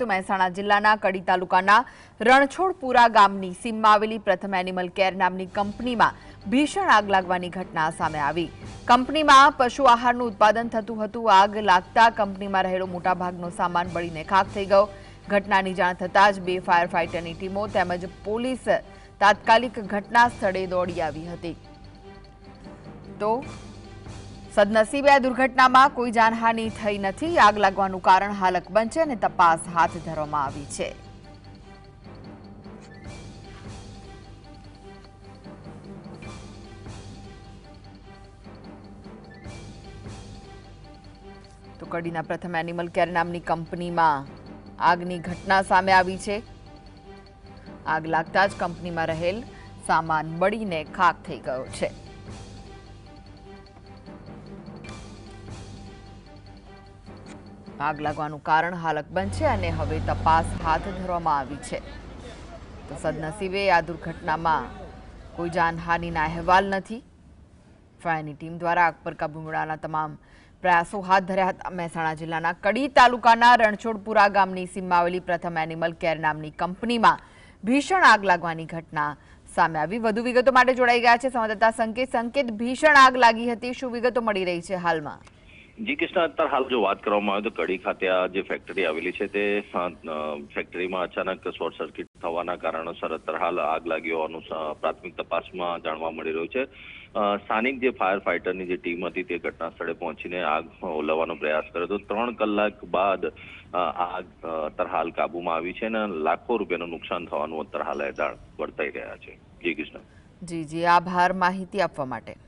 તો મહેસાણા જિલ્લાના કડી તાલુકાના રણછોડપુરા ગામની સીમમાં આવેલી પ્રથમ એનિમલ કેર નામની કંપનીમાં ભીષણ આગ લાગવાની ઘટના સામે આવી। કંપનીમાં પશુ આહારનું ઉત્પાદન થતું હતું। આગ લાગતા કંપનીમાં રહેલો મોટાભાગનો સામાન બળીને ખાખ થઈ ગયો। ઘટનાની જાણ થતાં જ 2 ફાયર ફાઇટરની ટીમો તેમજ પોલીસ તાત્કાલિક ઘટના સ્થળે દોડી આવી હતી। તો સદનસીબે આ દુર્ઘટનામાં કોઈ જાનહાનિ થઈ નથી। આગ લાગવાનું કારણ હાલ અકબંધ છે અને તપાસ હાથ ધરવામાં આવી છે। તો કડીના પ્રથમ એનિમલ કેર નામની કંપનીમાં આગની ઘટના સામે આવી છે। આગ લાગતા જ કંપનીમાં રહેલ સામાન બળીને ખાખ થઈ ગયો છે। આગ લાગવાનું કારણ હાલ અકબંધ છે અને હવે તપાસ હાથ ધરવામાં આવી છે। તો સદનસીબે આ દુર્ઘટનામાં કોઈ જાનહાનિના અહેવાલ નથી। ફાયરની ટીમ દ્વારા આગ પર કાબૂ મેળવવાના તમામ પ્રયાસો હાથ ધર્યા હતા। મહેસાણા જિલ્લાના કડી તાલુકાના રણછોડપુરા ગામની સીમમાં આવેલી પ્રથમ એનિમલ કેર નામની કંપનીમાં ભીષણ આગ લાગવાની ઘટના સામે આવી। વધુ વિગતો માટે જોડાઈ ગયા છે સંવાદદાતા સંકેત। ભીષણ આગ લાગી હતી, શું વિગતો મળી રહી છે હાલમાં? જી કૃષ્ણ, અત્યારે હાલ જો વાત કરવામાં આવે તો કડી ખાતે આ જે ફેક્ટરી આવેલી છે તે ફેક્ટરીમાં અચાનક શોર્ટ સર્કિટ થવાના કારણોસર અત્યારે હાલ આગ લાગી હોવાનું પ્રાથમિક તપાસમાં જાણવા મળી રહ્યું છે। સ્થાનિક જે ફાયર ફાઇટરની જે ટીમ હતી તે ઘટના સ્થળે પહોંચીને આગ ઓલવવાનો પ્રયાસ કર્યો હતો। 3 કલાક બાદ આગ અત્યારે હાલ કાબુમાં આવી છે અને લાખો રૂપિયાનું નુકસાન થવાનું અત્યારે હાલ એજાણ વર્તાઈ રહ્યા છે। જી કૃષ્ણ। જી, આભાર માહિતી આપવા માટે।